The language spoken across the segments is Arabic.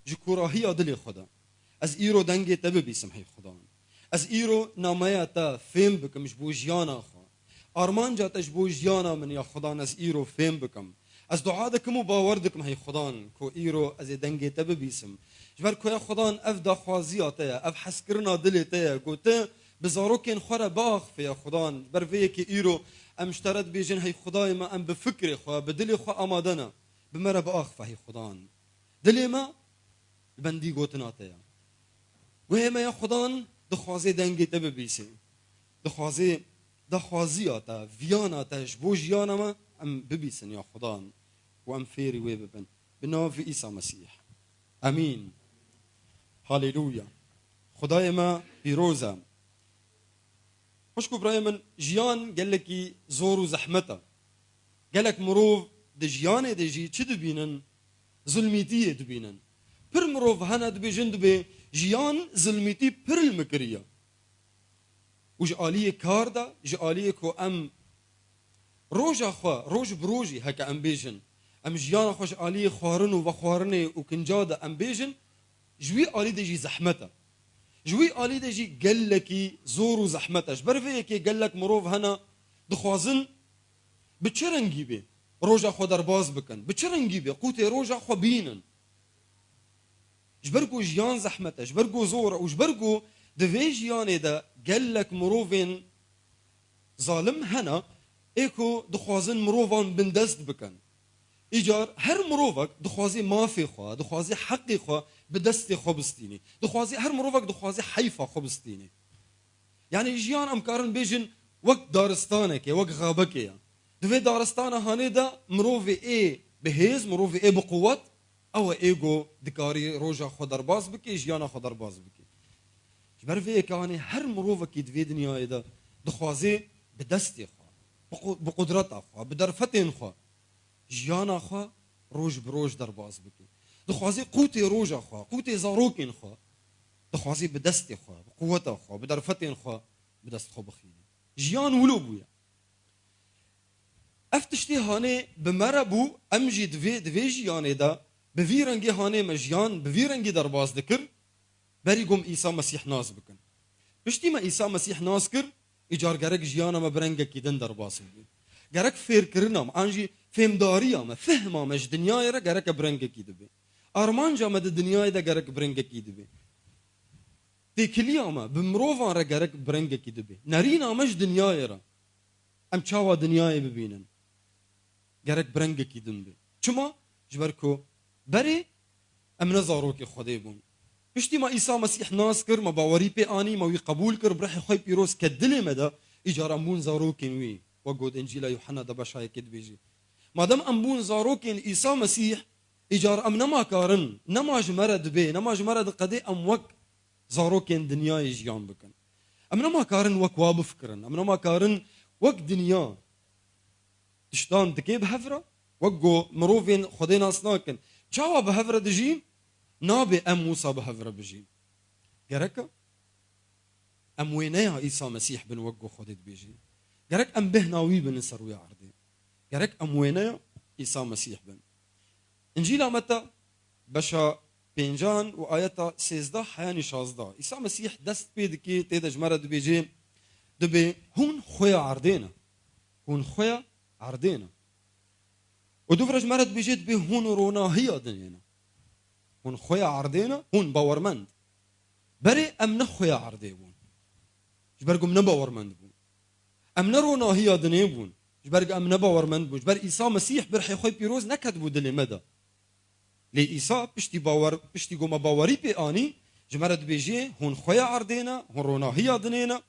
جكوراهية دلي خدا از ايرو دنگي تبي بيسمحي خدان از ايرو نامايا تا فهم بكم مش بوجيانا خا ارمان جاتش بوجيانا من يا خدان از ايرو فهم بكم از دعادكم وباوردكم هي خدان كو ايرو از دنگي تبي بيسم جبر كو يا خدان اف دا خوازياتا اف حسكرنا دلي تا قلت بزاروكين خورا باخ في يا خدان جبر فيك ايرو ام اشترت بيجن هي خداي ما ام بفكري خو بدلي خو امادنا بمرا باخ فهي خدان دلي ما بندي قوتنا تا وهما يا خدان دخوازي دنگي تبي بيسي دخوازياتا فيانا جبوجيانا ما ام ببيسن يا خدان وام فيري ويببن بناف عيسى مسيح امين هاليلويا خداي ما بيروزا مشكو برايمن جيان قال لك زور وزحمته قال لك مروف دجيان دجي تشد بينن ظلميتيه دبينن بر مروف هنا دبي جندبي جيان ظلميتي بر المكريه وجاليه كاردا جاليه كو ام روجا خو روج بروجي هكا ام بيجن ام جيان خوش اليه خوارن وخوارني وكنجاده ام بيجن جوي الي دجي زحمته جوي الي دجي قال لك زور وزحمته جبر فيك قال لك مروف هنا دخوازن بتشرنجي بي روجا خو درباز بكن بتشرنجي بي قوتي روجا خو بينن جبرقو جيان زحمته جبرقو زور وجبرقو دفي جياني دا قال لك مروفين ظالم هنا ايكو دخوازن مروفان بندست بكن ايجار هر مروفك دخوازي مافي خوا دخوازي حقي خوا بدستي خبستيني دخوازي هر مروفك دخوازي حيفا خبستيني يعني جيان امكارن بيجن وقت دارستانك وقت غابك دفي دارستانا هاني دا مروفي ايه بهيز مروفي ايه بقوات او ايجو دكاري روجا خضر باز بكي جيانا خضر باز بكي جبر فيك يعني هر مروفك يدفي دنيا دا دخوازي بدستي خوا بقدرتها خوا بدرفتين خوا جيانا خوا روج بروج درباز بكي دخوازي قوتي روجا خوا قوتي زاروكين خوا دخوازي بدستي خوا بقوتها خوا بدرفتين خوا بدست خو بخيني جيان ولو بويا افتشتي هاني بمربو امجي دفي جياني دا بفيرنجي هاني مجيان بفيرنجي درباز دكر بريقوم عيسى مسيح ناس بكن بشتي ما عيسى مسيح ناس كر ايجار جارك جيانا ما برنجا كيدن درباز بي جارك فير كرنا ما انجي فهم داريا ما فهما مش دنيا يرا جارك برنجا كيدبي ارمان جا ما الدنيا دا جارك برنجا كيدبي تكليا ما بمروفان را جارك برنجا كيدبي نارينا مش دنيا يرا ام تشاوا دنيا ببينن جارك برنجا كيدنبي شما جبركو بري ام نظروكي خديبون بشتي ما عيسى مسيح ناس كر ما باوري بي اني ما وي قبول كر برح خوي بيروس كدلي مدى اجار امون زاروكين وي وقود انجيل يوحنا دبشاي كد بيجي ما دام امون زاروكين عيسى مسيح اجار ام نما كارن نما جمرد بي نما جمرد قدي ام وك زاروكين دنيا يجيان بكن ام نما كارن وك واب فكرن ام نما كارن وك دنيا تشتان دكيب هفره وقو مروفين خدينا سناكن جاوا بهفره دجي نابي ام موسى بهفره بجي جرك ام وينيا عيسى مسيح بن وقو خدت بيجي جرك ام بهناوي بن سروي عرضي جرك ام وينيا عيسى مسيح بن انجيل متى بشا بينجان وايتا 16 حياني 16 عيسى مسيح دست بيدكي تيدج مرد بيجي دبي هون خويا عرضينا هون خويا عرضينا ودفرج مرد بيجيت به هون رونا هي دنينا هون خويا عرضينا هون باورمند بري ام نخويا عرضيبون جبرقم نباورمند بون ام نرونا هي دنيبون جبرق ام نباورمند بون جبر عيسى مسيح برحي خوي بيروز نكتبو دلي مدى لي عيسى بشتي قوم باوري بي اني جمرد بيجي هون خويا عرضينا هون رونا هي دنينا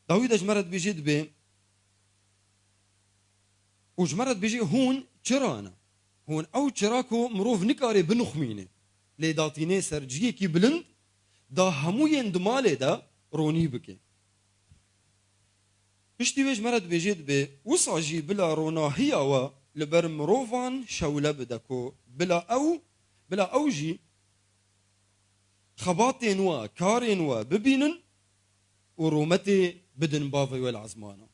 داوود جمرد بيجيت به وجمرد بيجي هون تشرانا هون او تشراكو مروف نكاري بنخمينه لي داتيني سرجي كي بلند دا هموين دماله دا روني بكي بشتي ويج مرد بيجيت به وصاجي بلا رونا هي و لبر مروفان شوله بدكو بلا اوجي خباطين و كارين و ببينن ورومتي بدن بافي والعزمانه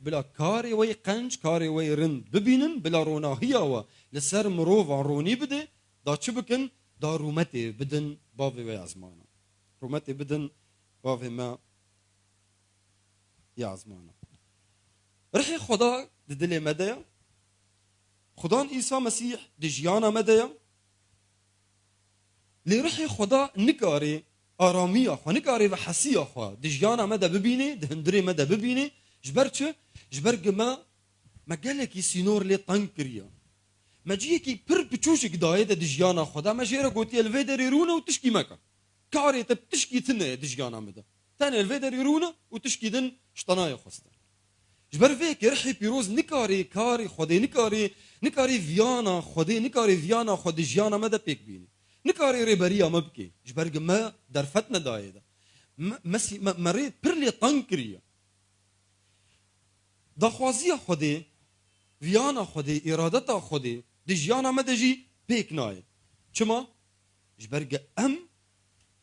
بلا كاري وي قنج كاري وي رند ببينن بلا رونا هي و لسر مروفان روني بده دا چه بکن؟ دا رومتی بدن باوی و ازمانا، رومتی بدن باوی ما یازمانا. رحی خدا دل مدیا، خدا عیسی مسیح دجیانا مدیا، لی رحی خدا نکاری آرامی آخوا، نکاری و حسی آخوا دجیانا مدا ببینه، دهندری مدا ببینه، جبر چه؟ جبر گما مگلکی سینور لی تنگ کریا، مجیه کی پر بچوشک دایده دجیانا خدا، مجیره گوتی الویدری رونه و تشکی مکا، کاری تب تشکی تنه دجیانا مدا، تاني الویدری رونه و تشکی دن شتنای خوسته. جبر فيك رحي بيروز نكاري كاري خدي نكاري فيانا خدي نكاري فيانا خدي جيانا مدى بيك بيني نكاري ريبريا مبكي جبر ما درفتنا دايدا مسي مريت برلي طنكريا دخوازيا خدي فيانا خدي ارادتا خدي دي جيانا مدى جي بيك ناي چما جبر ام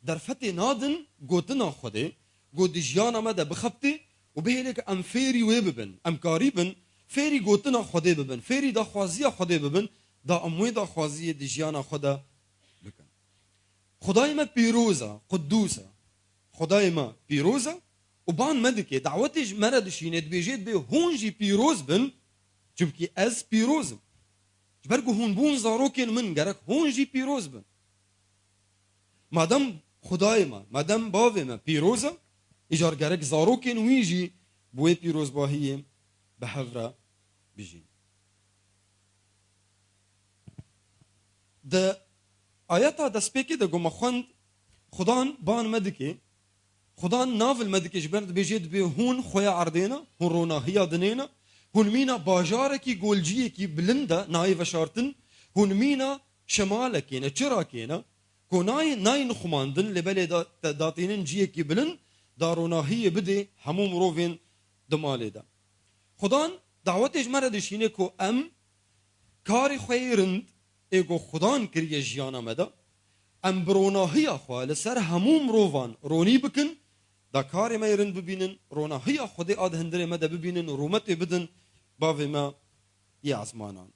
درفتي نادن قوتنا خدي قوت دي جيانا مدى بخبتي وبهلك ام فيري ويببن ام قريبن فيري قوتنا خدي ببن فيري دا خوازيا خدي ببن دا اموي دا خوازيا دي جيانا خدا بكن. خداي ما بيروزا قدوسا خداي ما بيروزا وبان مدكي دعوتي مرد شينت بيجيت بي هونجي بيروز بن جبكي از بيروزم جبرقو هون بون زاروكين من قرك هونجي بيروز بن مادام خداي ما مادام باوي ما بيروزا إجار جارك زاروكين ويجي بوي بيروز باهية بحفرة بيجي. ده آياتا ده سبيكي ده قوم خند خدان بان مدكي خدان نافل مدكي جبرد بيجيد بي هون خويا عردينا هون رونا هيا دنينا هون مينا باجاركي قولجيكي بلندا ناي وشارتن هون مينا شمالكينا چراكينا كو ناي نخماندن لبالي داتينن جيكي بلند دارونا هي بدي هموم روفين دمالي دا خدان دعوتش مرد شينه كو ام كاري خيرند ايگو خدان كريه جيانا مدا ام برونا هي اخوا لسر هموم روفان روني بكن دا كاري ما يرند ببينن رونا هي خدي اد هندري مدا ببينن رومتي بدن باوي ما يعزمانان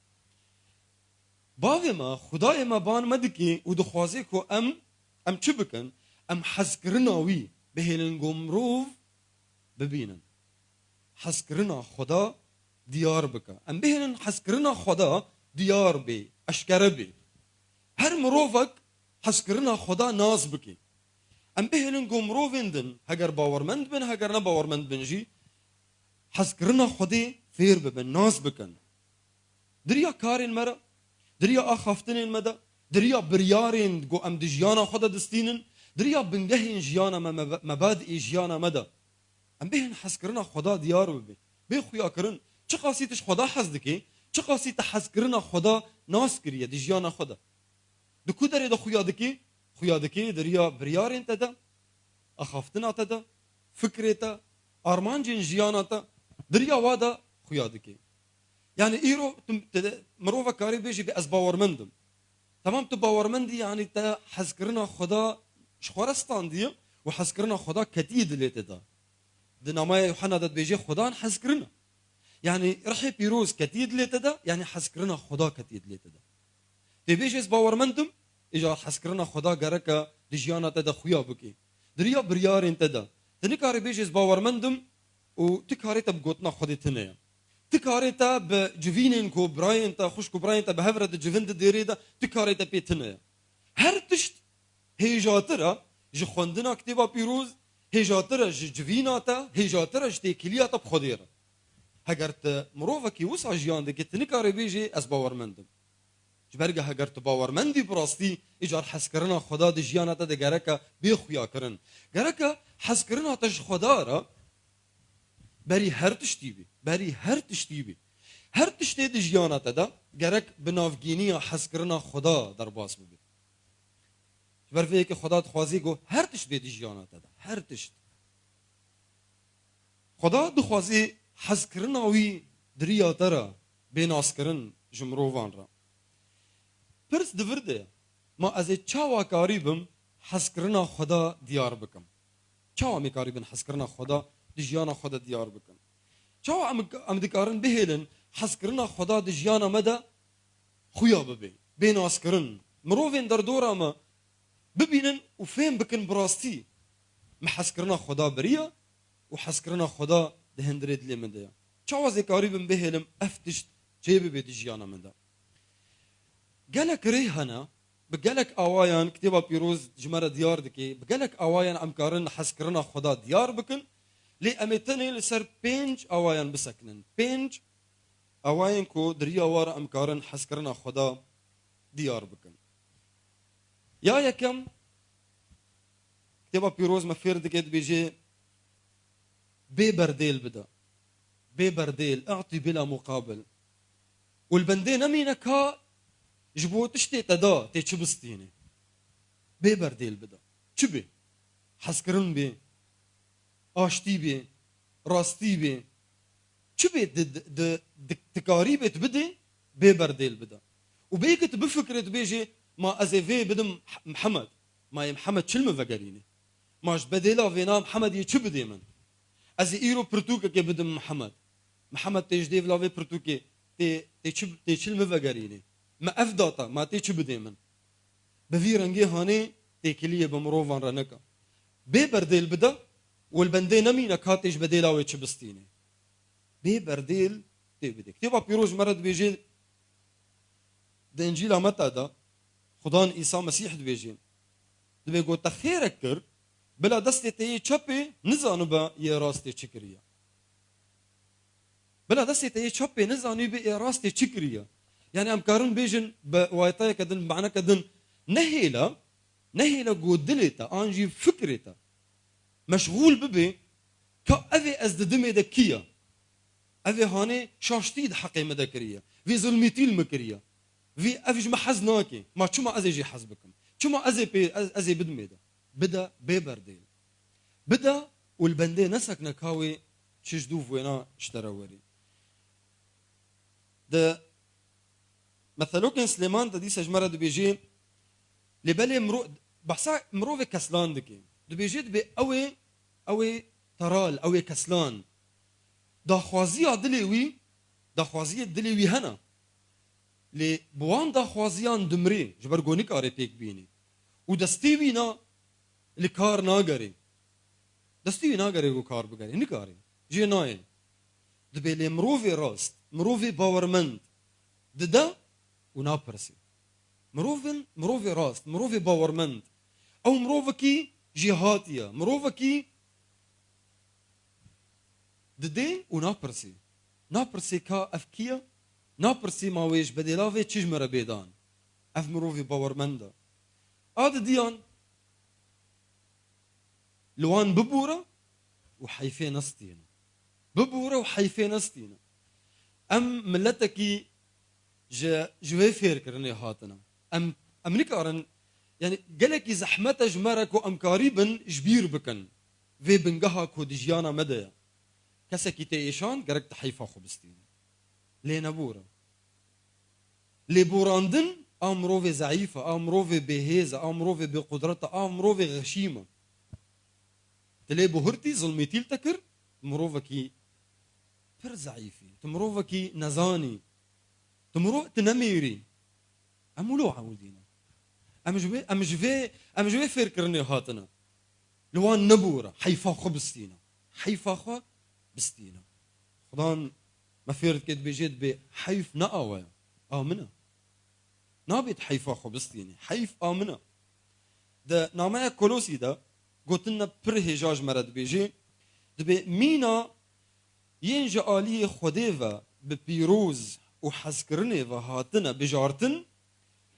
باوي ما خداي ما بان مدكي ودخوازي كو ام چه بكن ام حزكرناوي بهلن قمروف ببينن حسكرنا خدا ديار بك ام بهلن حسكرنا خدا ديار بي اشكر بي هر مروفك حسكرنا خدا ناز بك ام بهلن قمروفن دن هجر باورمند بن هجر نا باورمند بنجي حسكرنا خدي فير ببن ناز بكن دريا كارين مرا دريا اخافتن مدى دريا بريارين قو ام دجيانا خدا دستينن دريا بنجهين جيانا مبادئ جيانا مدى ام بهن حسكرنا خدا ديار ببي بي خويا كرن چه قاسيتش خدا حزدكي چه قاسيت حسكرنا خدا ناس كريه دي جيانا خدا دكو دري دا خويا دكي دريا بريارين تدا اخافتنا تدا فكرتا ارمانجين جيانا تا دريا وادا خويا دكي يعني ايرو مروفا كاري بيجي بأزباورمندم تمام تباورمندي يعني تا حسكرنا خدا شخورستان دي وحسكرنا خدا كتيد ليت دا دنما يوحنا دا بيجي خدا حسكرنا يعني رحي بيروز كتيد ليت دا يعني حسكرنا خدا كتيد ليت دا تبيجي باورمندم اجا حسكرنا خدا غركا دجيانا تدا خويا بكي دريا بريار انت دا تنكاري بيجي باورمندم وتكاري تبغوتنا خدي تنيا تكاري تا بجفينين كو براين تا خوشكو براين تا بهفرة جفند ديريدا تكاري تا بيتنيا هر تشت هيجاترا جخوندنا كتابا بيروز هيجاترا جفيناتا هيجاترا جتيكلياتا بخديرا هجرت مروفكي وسع جيان دي كتنكاري بيجي اس باورمندم جبرجه هجرت باورمندي براستي اجار حسكرنا خدا دي جياناتا دي جركا بيخويا كرن جركا حسكرنا تش خدارا بري هر تشتيبي هر تشتي دي جياناتا دا جرك بنافجينيا حسكرنا خدا در باس ببي بر فيك خدا تخوازي گو هر تشتي دي جياناتا دا هر تشت خدا دخوازي حسكرنا وي دريا ترى بيناسكرن جمروفان را پرس دورده ما از چاوا قریبم حسکرنا خدا دیار بکم چاوا می قریبن حسکرنا خدا دجیانا خدا دیار بکم چاوا ام دکارن بهلن حسکرنا خدا دجیانا مدا خویا ببی بین اسکرن مروفين دردورا ما ببینن و فهم بکن براستی محسكرنا خدا بريا وحسكرنا خدا دهندري دلي من ده چاوازي قريب بهلم افتش جيب بدجيانا من ده قالك ريهنا بقالك اوايان كتابه بيروز جمره ديار دكي بقالك اوايان امكارن حسكرنا خدا ديار بكن لي امتني لسر بينج اوايان بسكنن بينج اوايان كو دريا وار امكارن حسكرنا خدا ديار بكن يا يكم كتابه بيروز ما فير دكيت بيجي ببرديل بدا ببرديل اعطي بلا مقابل والبندين امينك ها جبو تشتي تدا تشبستيني ببرديل بدا چبي حسكرن بي اشتي بي راستي بي چبي د تقاريبت بدي ببرديل بدا وبيكت بفكرة بيجي ما ازيفي بدم محمد ما محمد شلم فقريني ماش بديلا فينا محمد يچب ديمن از ايرو برتوكا كي بدم محمد تجديف لافي برتوكي تي شلم فقريني ما افداتا ما تيچ بديمن بفيرنجي هاني تيكليه بمروفان رنكا ببرديل بدا والبندين امينا كاتيش بديلا ويتشبستيني ببرديل تي بدي كتابه بيروج مرد بيجي د انجيل متى دا خدان عيسى مسيح بيجي دبي قو تخيرك كر بلا دستي تي چپي نزانو با يه راستي چكريا بلا دستي تي چپي نزانو با يه راستي چكريا يعني ام كارن بيجن بوايتاي كدن معنا كدن نهيلا قودلتا انجي فكرتا مشغول ببي كأذي ازددمي دكيا أذي هاني شاشتيد حقي مدكريا في ظلمتي المكريا في افج محزناكي ما شو ما ازي جي حسبكم شو ما ازي بدمي ده بدا ببرديل بدا والبندي نسك نكاوي تشجدوف وينا اشتراوري ده مثلو كان سليمان دي سجمره دو بيجي لبالي بحسا مروفي كسلان دكي دو بيجي دبي اوي ترال اوي كسلان دا خوازيا دليوي هنا لي بوان دا خوازيان دمري جبرگوني كاري بيك بيني ودستيوينا لكار ناغري دستيوي ناغري و كار بغاري نكاري جي ناي دبي لي مروفي راست مروفي باورمنت ددا ونابرسي مروفي راست مروفي باورمنت او مروفكي جهاتيا مروفكي ددي ونابرسي كا افكيا نابرسي ما ويش بديلافي تشجمر بيدان اف مروفي باورمندا اد ديان لوان ببورة وحيفين نستينا ببورة وحيفين نستينا ام ملتكي جوي فير كرني هاتنا ام نكارن يعني قالك زحمته جمرك وام قريبا جبير بكن في بنقها كودجيانا مدى كسكي تيشان قرك تحيفا خبستين لينا بورا لبوراندن امروفي ضعيفه امروفي بهيزه امروفي بقدرتها امروفي غشيمه تلي بهرتي ظلمتي تكر مروفكي فر ضعيفي تمروفكي نزاني تمرو تنميري امولو عاودينا ام جوي فكرني هاتنا لوان نبوره حيفا خبستينا حيفا خو بستينا خدان ما فيرت كد بجد بحيف نقوى آمنة نابت حيفا خبستيني حيف آمنة ده نامه كولوسي ده قلتنا برهجاج مرد بيجي دبي مينا ينجا آلية خديفة ببيروز وحسكرني وهاتنا بجارتن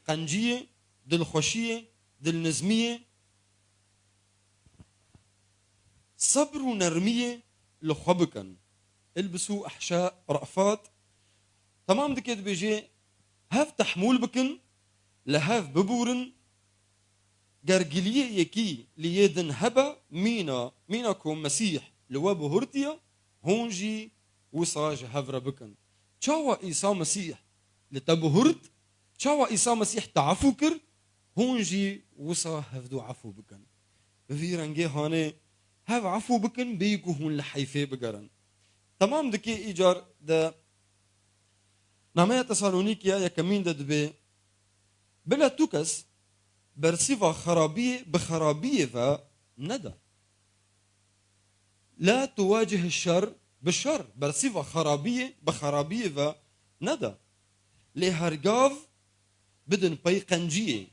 قنجية دل خوشية دل نزمية صبر ونرمية لخبكن البسوا احشاء رأفات تمام دكيت بيجي هاف تحمول بكن لهاف ببورن قرقلية يكي ليدن هبا ميناكم مسيح لوابو هرتيا هونجي وصاج هفر بكن شاوا إيسا مسيح لتبو هرت شاوا إيسا مسيح تعفوكر هونجي وصا هفدو عفو بكن بفيرنجي هاني هاف عفو بكن بيكو هون لحيفي بقرن تمام دكي إيجار دا نامية تسالونيكيا يا كمين دا دبي بلا توكس برسيفا خرابية بخرابية ندى. لا تواجه الشر بالشر، برسيفا خرابية بخرابية ندى. لهرقاف بدن بيقنجية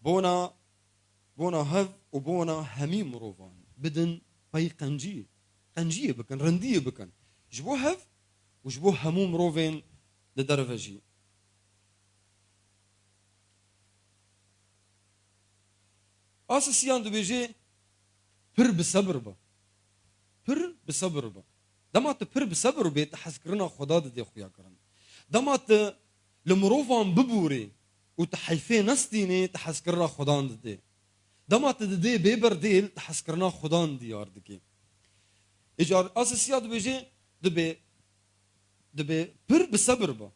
بونا هف وبونا هميم روفان بدن بيقنجية قنجية بكن رندية بكن جبو هف وجبو هموم روفين لدرفجي. آساسيان دو بيجي پر بصبر با، پر بصبر با. دمات پر بصبر بيت حسكرنا خدا دي خويا كرن. دمات لمروفان ببوري وتحيفي نستيني تحسكرنا خدا دي. دمات دي بيبر ديل تحسكرنا خدا ديار دكي. إجار آساسيان دو بيجي دبي پر بصبر با.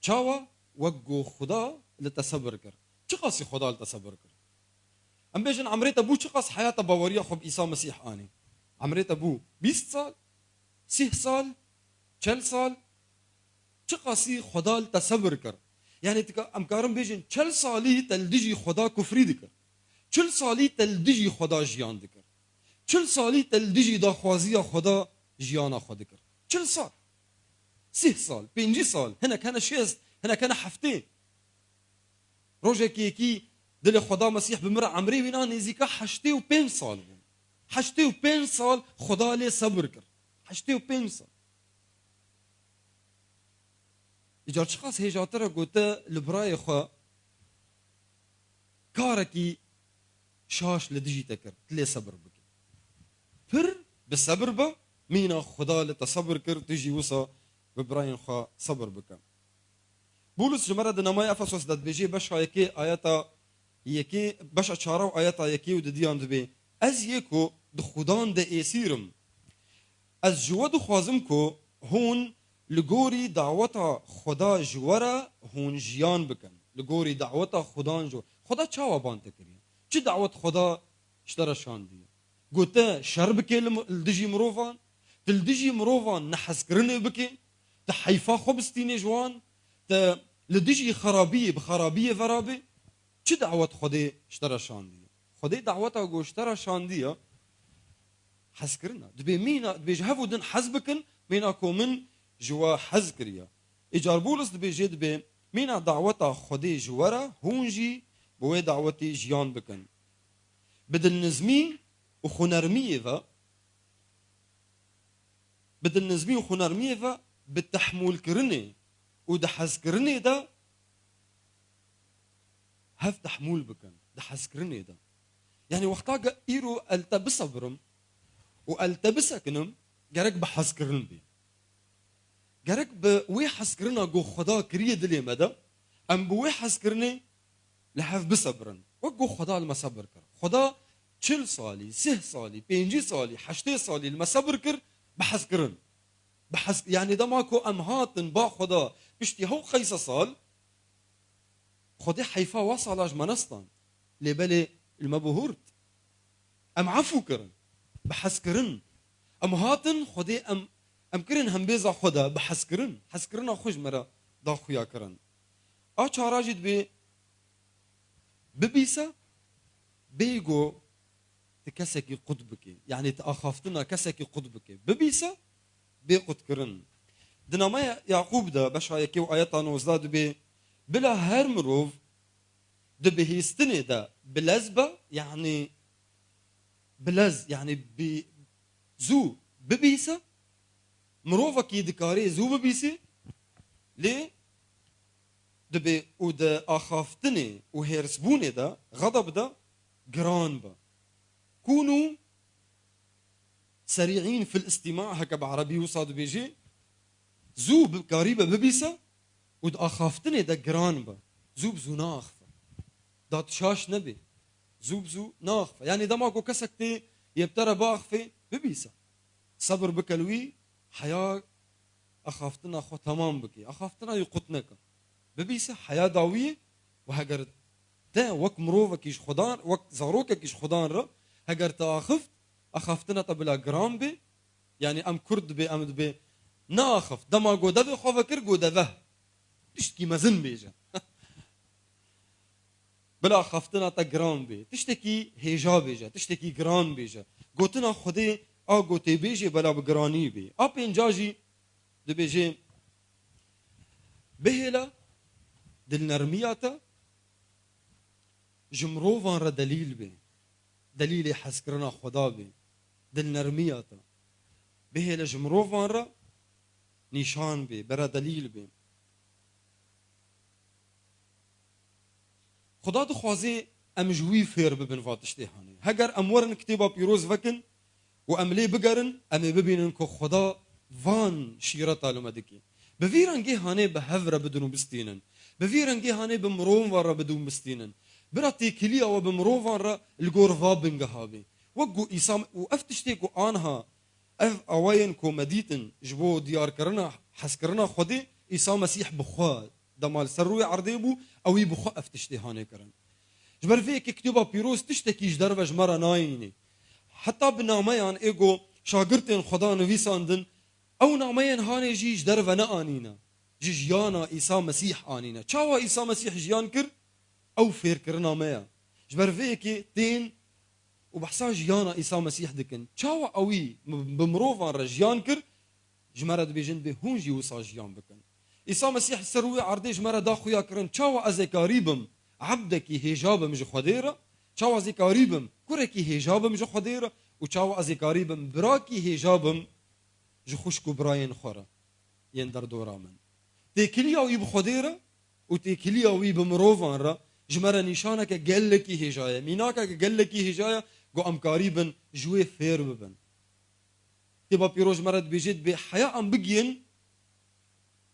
چاوا وقو خدا لتصبر كر. چه قاسي خدا لتصبر كر؟ ام بيجن عمريت ابو شقص حياته باوريه خب عيسى مسيح اني عمريت ابو 20 سال 6 سال 4 سال شقصي خدا تصبر كر. يعني ام كارم بيجن 4 سالي تلدجي خدا كفري دكر 4 سالي تلدجي خدا جيان دكر 4 سالي تلدجي داخوازيه خدا جيانا خدا دكر 4 سال 6 سال 5 سال هنا كان شيز هنا كان حفتين روجا كي دل خدا مسيح بمر عمري وينا نزيكا حشتي و 5 سال حشتي و 5 سال خدا لي صبر كر حشتي و 5 سال اجار شخص هيجاتره قوتا لبراي خو كاركي شاش لدجي تكر تلي صبر بك پر بالصبر با مينا خدا لتصبر كر تجي وصا ببراين خو صبر بك. بولس جمرة دنماي افسوس دات بيجي باش هيكي اياتا يكي باش اشارو اياتا يكي وديان دبي از يكو دخودان ده اسيرم از جواد خوازمكو هون لغوري دعوتا خدا جوارا هون جيان بكن لغوري دعوتا خدا جو خدا چاوا بان تكري چه دعوت خدا اشترى شان دي قوتا شر بكي لدجي مروفان تلدجي مروفان نحس كرن بكي تحيفا خبستيني جوان لدجي خرابية بخرابية فرابي چه دعوت خدا اشترى شان دي خدا دعوتا جو اشترى شان دي حس كرنا دبي مينا دبي جهفو دن حزبكن ميناكو من جوا حز كريا اجار بولس دبي جد بي مينا دعوتا خدا جوارا هونجي بوي دعوتي جيان بكن بدل نزمي وخنرمية ذا بدل نزمي وخنرمية ذا بالتحمل كرني وده حز كرني ده هف تحمول بكن ده حز كرني ده يعني وقتا ايرو التبس برم والتبسكنم جرك بحز كرن بي جرك بوي حز كرنا جو خدا كريه دلي مدى ام بوي حز كرني لحف بصبرن وجو خدا المصبر كر خدا 40 سالي 6 سالي 5 سالي 8 سالي المصبر كر بحز كرن بحز يعني ده ماكو امهاتن با خدا بشتي هو خيسه صال خدا حيفا وصل منسطن لبلي المبهورت ام عفو كرن بحز كرن امهاتن خدا ام كرن هم بيزا خدا بحز كرن حز كرن خوش مرا دا خويا كرن ا چاراجد بي ببيسا بيجو تكسكي قطبك يعني تأخافتنا كسكي قطبك ببيسا بيقط كرن دنما يعقوب ده باش هيك وآياتنا وزاد بي بلا هرمروف ده بهيستني ده بلزبة يعني بلز يعني بزو ببيسا مروفك يدكاري زو ببيسي ليه دبي وده أخافتني وهرسبوني ده غضب ده جران با كونوا سريعين في الاستماع هكا بعربي وصاد بيجي زوب قريبة ببيسة ود أخافتني ده جران با زوب زو ناخفة ده تشاش نبي زوب زو ناخفة يعني ده ماكو كسكتي يبترى باخفة ببيسة صبر بكلوي حياة أخافتنا خو تمام بكي أخافتنا يقطنك ببيسة حياة داوية وهجرت ده وك مروفك يش خدان وك زاروكك يش خدان را هجرت أخافتنا تبلا جرام بي يعني أم كرد بي أم بي ناخف دما جودة خوفكر جودة ذا تشتكي مزن بيجا بلا خفتنا تا گران بی تشتکی هیجا بیجه تشتکی گران بیجه گوتنا خودی گوتی بیجه بلا بگرانی بی پینجاجی دو بیجه بهلا دل نرمیاتا جمروفان را دلیل بی دلیل حسکرنا خدا بی دل نرمیاتا بهلا جمروفان را نشان بی برا دلیل بی خدا دخوازی ام جوی فیر ببن واتشتی هانی هگر ام ورن کتابا پیروز وکن و ام لی بگرن ام ببینن که خدا وان شیرتا لمدکی بویرنگی هانی به هفره بدون بستینن بویرنگی هانی به مروم وارا بدون بستینن براتی کلیا و به مروم وارا الگورفا بنگهابی وگو ایسام و افتشتی کو آنها اف اوین کو مدیتن جبو دیار کرنا حس کرنا خودی ایسا مسیح بخوا دمال سروی عرضی بو اوی بخوا افتشتی هانی کرن جبر فيك كتبا بيروز تشتكي جدر جمرة نايني حتى بناميان ايجو شاگرتين خدا نويساندن او ناميان هاني جي جدر ونا آنينا جي جيانا عيسى مسيح آنينا چاوا عيسى مسيح جيان كر او فير كر ناميا جبر فيك تين وبحسا جيانا عيسى مسيح دكن چاوا اوي بمروفان رجيان كر جمرة بيجن به هون جي وصا جيان بكن عيسى مسيح سروي عرضي جمرة داخويا كرن چاوا ازي قريبم عبدكي هجابم جو خديرة چاوا ازي قريبم كوركي هجابم جو خديرة وچاوا ازي قريبم براكي هجابم جو خوشكو براين خورا يندر دورا من تيكليا وي بخديرة وتيكليا وي بمروفان را جمرة نشانك قلكي هجايا ميناك قلكي هجايا قو ام قريبن جوي فير ببن تبا بيروج مرد بيجد بحياة ام بقين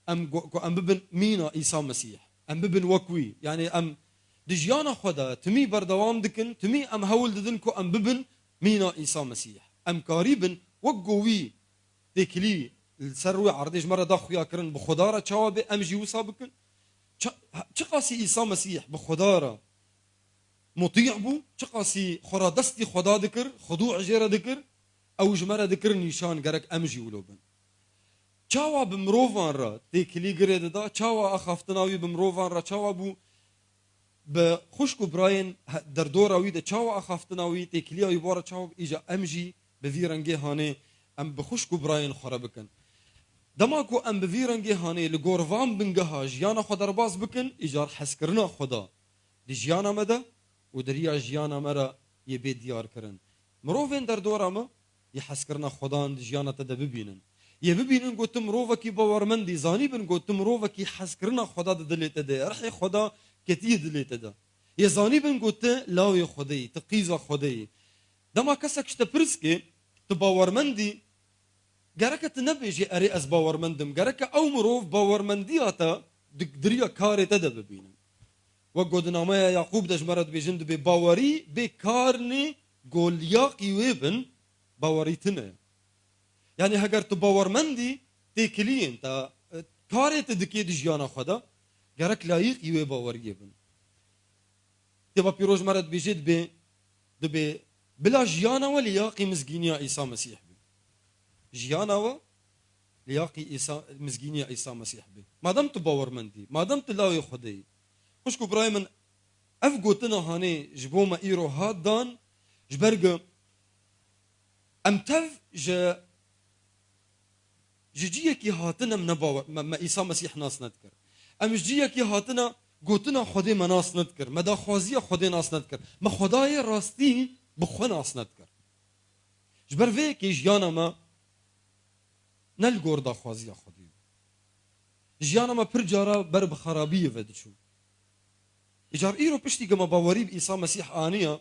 ام ببن مينا عيسى مسيح ام ببن وكوي يعني ام دجيانا خدا تمي بردوام دكن تمي ام هول ددنكو ام ببن مينا عيسى مسيح ام قريبن وقوي تكلي السروي عرضيج مرة داخويا كرن بخدارة شوابي ام جيوسا بكن چقاسي عيسى مسيح بخدارة مطيع بو چقاسي خورا دستي خدا دكر خضوع جيرا دكر او جمرة دكر نيشان غرق ام جيولو بن چاوا بمروفان را تكلي گريد دا چاوا اخافتناوي بمروفان را چاوا بو بخشكو براين دردورا ويدا چاوا اخافتناوي تكليا يبورا چاوا ايجا امجي بفيرنگي هاني ام بخشكو براين خربكن دماكو ام بفيرنگي هاني لغوروان بنگها جيانا خدا باز بكن ايجار حسكرنا خدا دي جيانا مدا ودريا جيانا مرا يبي ديار كرن مروفين دردورا ما يحسكرنا خدا دي جيانا تدا ببينن يببينن قلت مروفكي باورمندي زاني بن قلت مروفكي حسكرنا خدا دليت دا رحي خدا كتير دليت دا يزاني بن قلت لاوي خدي تقيزا خدي دما كسك شتبرسكي تباورمندي جركت نبيجي اري از باورمندم جرك او مروف باورمندياتا دريا كاري تدا ببينن وقود نامايا يعقوب دج مرد بجند بباوري بكارني قول ياقي ويبن باوريتنا يعني هگر تو باورمندی تکلین تا کاری تدکی دجیانا خدا گرک لایق یه باوریه بن تبا پیروز مرد بیجید به بلا جیانا و لیاقی مزگینی عیسی مسیح بی جیانا و لیاقی مزگینی عیسی مسیح بی مادام تو باورمندی مادام تو لایق خدایی خوشکو برای من اف گوتنا هانی جبو ما ایرو هاد دان جبرگ امتف جيجيه كي هاتنا من باور ما عيسى مسيح ناس نذكر ام جيجيه كي هاتنا قوتنا خدي ما ناس نذكر مدا خوازيه خدي ناس نذكر ما خداي راستي بخو ناس نذكر جبر في كي جيانا ما نلقور دا خوازيه خدي جيانا ما برجارا بر بخرابيه ودشو اجار ايرو بشتي كما باوري بعيسى مسيح انيا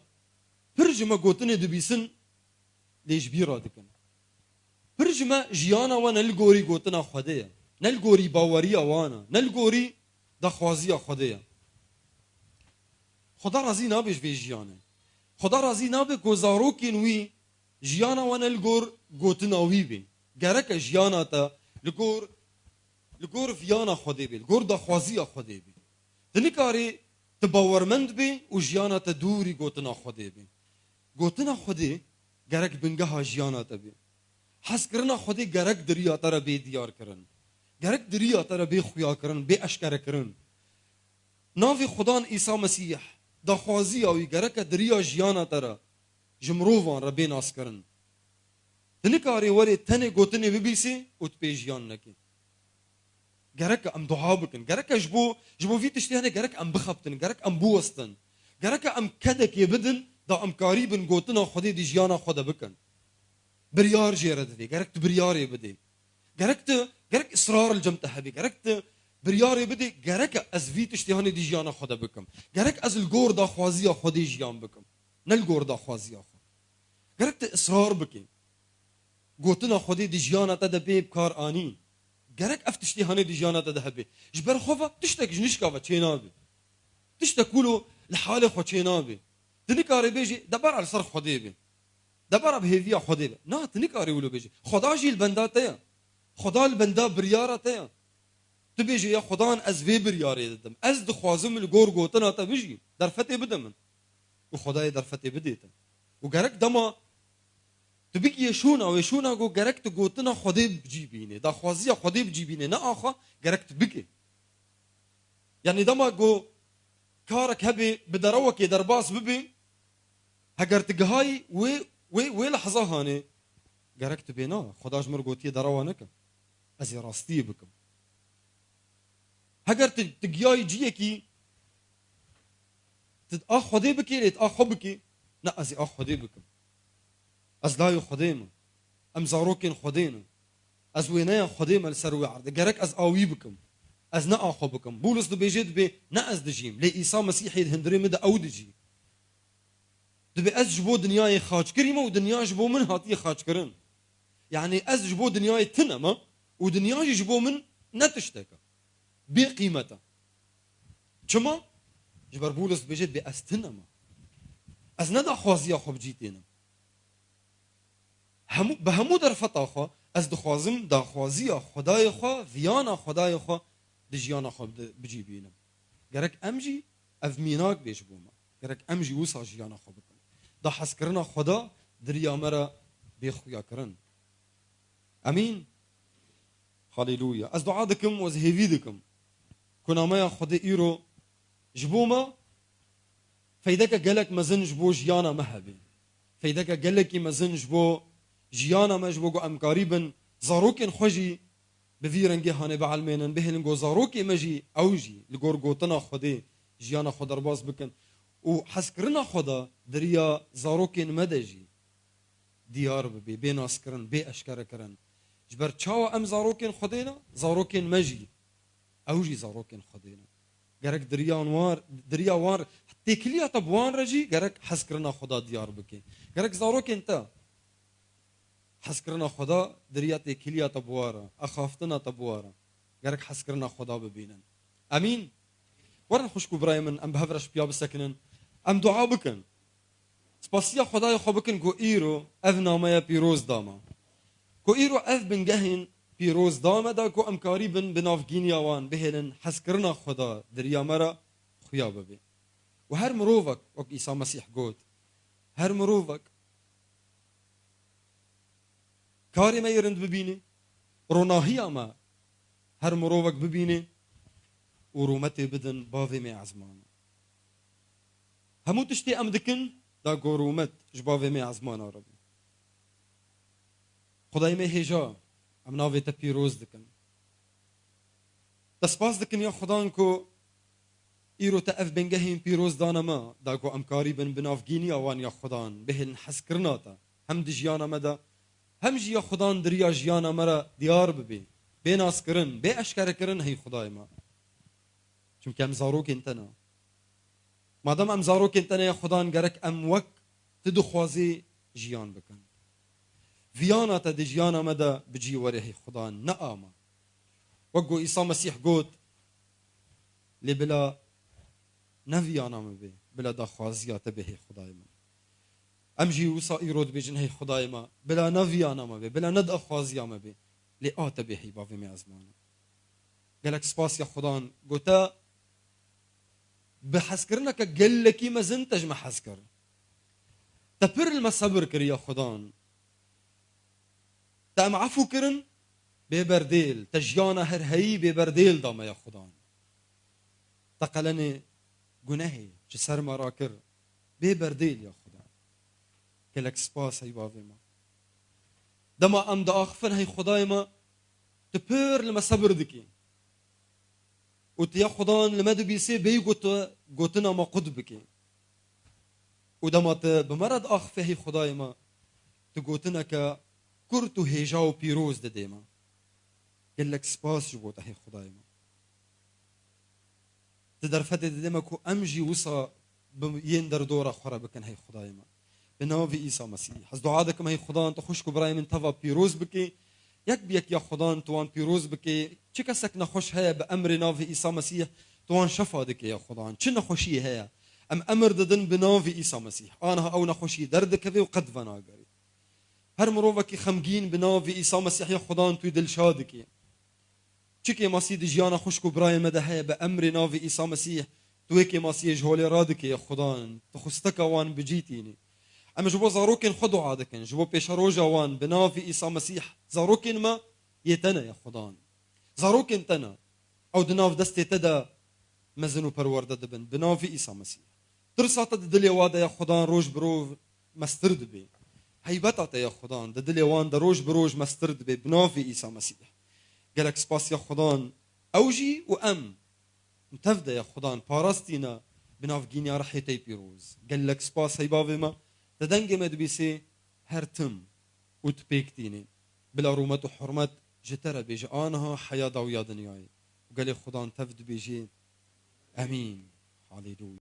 برجما قوتنا دبيسن ليش بيرا دكن برجما جيانا وانا نلقوري قوتنا خديا نلقوري باوريا وانا نلقوري دخوازيا خديا خدا رازي نابش في جيانا خدا رازي نابه گزاروكين وي جيانا وانا نلقور قوتنا وي بي گرك جيانا تا لقور فيانا خدي بي لقور دخوازيا خدي بي تنكاري تباورمند بي وجيانا تدوري قوتنا خدي بي قوتنا خدي گرك بنگها جيانا تبي حس کرنا خودی گرک دریا تر بی دیار کرن گرک دریا تر بی خویا کرن بی اشکر کرن ناوی خدان عیسی مسیح داخوازی اوی گرک دریا جیانا ترا جمرووان را بیناس کرن تنکاری وری تنه گوتنی ببیسی و تپی جیان نکی گرک ام دعا بکن گرک جبو وی تشتیانه گرک ام بخبتن گرک ام بوستن گرک ام کدک یبدن دا ام قریبن گوتنا خودی دی جیانا خدا بکن بريار جيرد في قركت برياري بدي قرك اصرار الجمت هبي قركت برياري بدي قرك از في تشتهاني دي جيانا خدا بكم قرك از الجور دا خوازيا خدي جيان بكم نالجور دا خوازيا خد قركت اصرار بكي قوتنا خدي دي جيانا تدا بيب كار اني قرك اف تشتهاني دي جيانا تدا هبي جبر خوفا تشتك جنشكا تشينابي تشتكولو لحالي خو تشينابي تنكاري بيجي دبر على صرخ خدي بي دبر بهذيا خدي نه تنكاري ولو بيجي خدا جي البندا تيا خدا البندا بريارة تيا تبيجي يا خدان از في برياري ددم از دخوازم الجور قوتنا تبيجي درفتي بدم وخداي درفتي بديت وقرك دما تبيك يشونا ويشونا جو قرك تقوتنا خدي بجيبيني دا خوازيا خدي بجيبيني نا اخا قرك تبكي يعني دما جو كارك هبي بدروك درباس ببي هجر تجهاي وي لحظه هاني قرك تبينا خداش مرقوتي دروانك ازي راستي بكم هجر تجياي جيكي تد خدي بكي ليت خبكي لا ازي خدي بكم از لايو خديمه ام زاروكين خدينا از وينايا خديمه لسروي عرض قرك از اوي بكم از نا خبكم بولس دو بيجيد بي نا از دجيم لي عيسى مسيح هندري مد او دجي دبي از جبو دنياي خاج كريمه ودنيا جبو من هاتي خاج كرن يعني از جبو دنياي تنما ودنياي جبو من نتشتكى بقيمتها كما جبر بولس بيجيد بي از تنما از ندا خوازيا خو بجيتينا هم بهمو درفتا خو از دخوازم دا خوازيا خداي خو فيانا خداي خو دجيانا خو بجيبينا قرك امجي اف ميناك بيجبوما قرك امجي وصا جيانا خو بكن دا حس کرنا خدا دریا مرا بخویا کرن امين هاليلويا از دعا دكم وز هيفي دكم كنا ما خدا ايرو جبوما فيدك قالك مزن جبو جيانا مهبي فيدك قالك مزن جبو جيانا مجبو ام قريبا زاروكن خوجي بفيرنجي هاني بعلمين بهلنجو زاروكي مجي اوجي لغورغوتنا خدي جيانا خدا باز بكن وحسكرنا خدا دريا زاروكين مدجي ديار بي بيناس كرن بي اشكار كرن جبر تشاو ام زاروكين خدينا زاروكين مجي اوجي زاروكين خدينا قرك دريا وار حتى كليا طبوان رجي قرك حسكرنا خدا ديار بكي قرك زاروكين تا حسكرنا خدا دريا تي كليا طبوارا اخافتنا طبوارا قرك حسكرنا خدا ببينن امين ورن خوشكو برايمن ام بهفرش بيا بسكنن ام دعا بكن سباسيا خداي خو بكن كو ايرو اف ناميا بيروز داما كو ايرو اف بنجهن بيروز داما دا كو ام قريبن بنافغينيا وان بهلن حسكرنا خدا دريا مرا خويا ببي وهر مروفك وك عيسى مسيح قوت هر مروفك كاري ما يرند ببيني روناهيا ما هر مروفك ببيني ورومتي بدن بافي مي عزمان همو تشتي ام دكن دا قرومت جبافي مي عزمان ربي خداي مي هيجا ام نافي تبيروز دكن تسباس دكن يا خدانكو ايرو تاف بنجهين بيروز دانا ما داكو ام قريبن بنافغينيا وان يا خدان بهن حسكرناتا هم دجيانا مدا هم جي يا خدان دريا جيانا مرا ديار ببي بيناس كرن بي اشكار كرن هي خداي ما چونکه ام زاروک انتنا مادام ام زاروک انتنا یا خدان گرک ام وک تدخوازی جیان بکن ویانا تا دی جیانا مدا بجی وره هی خدان نآما وقو عیسی مسیح قوت لی بلا نویانا مبی بلا دا خوازیات به هی خدای من ام جی وصا ایرود بیجن هی خدای ما بلا نویانا مبی بلا ند اخوازیا مبی لی آتا به هی باوی می ازمانا قالك سباس يا خدان قوتا بحسكرنك قال لك ما زنتج ما حسكر تبر المصبر كر يا خدان تام عفو كرن ببرديل تجيانا هر هي ببرديل داما يا خدان تقلني جناهي جسر ما راكر بي برديل يا خدا قالك سباس هي بافي ما دما ام دا اخفن هي خداي ما تبير لما صبر دكي وتيا خدان لما دبيسي بي قوتنا ما قد بكي ودما بمرض اخفه هي خداي ما تقوتنا ك كرتو هيجاو بيروز ديما قالك سباس جبوت هي خداي ما تدر فتت ديما كو امجي وصا يندر دورة خرا بكن هي خداي ما بناوي عيسى مسيح از دعادك ما هي خدان تخشكو براي من تفا بيروز بكي يك بيك يا خدان توان بيروز بكي چك سكنا خوش هيا بأمر ناوي عيسى مسيح توان شفا دكي يا خدان چه نخوشي هيا ام امر ددن بناوي عيسى مسيح انا او نخوشي دردك في وقد فناغري هر مروفكي خمگين بناوي عيسى مسيح يا خدان توي دل شادكي چكي مسيح جيانا خوشكو براي مده هيا بأمر ناوي عيسى مسيح تويكي مسيح جهولي رادكي يا خدان تخستك وان بجيتيني اما جبو زاروكن خدو عادكن جبو بيشاروجا وان بنافي عيسى مسيح زاروكن ما يتنا يا خدان زاروكن تنا او دناف دستي تدا مزنو پرورده دبن بنافي عيسى مسيح ترسات ددلي وادا يا خدان روج برو مسترد بي هيبتات يا خدان ددلي وان دا روج بروج مسترد بي بنافي عيسى مسيح قالك سباس يا خدان اوجي وام متفده يا خدان باراستينا بناف جينيا رحيتي بيروز قالك سباس هي بافي ما تدنج مدبيسي هرتم وتبيكتيني بلا رومت وحرمت جترى بيجي انها حياه ضويا دنياي وقال لي خدان تفد بيجي امين هاليلويا.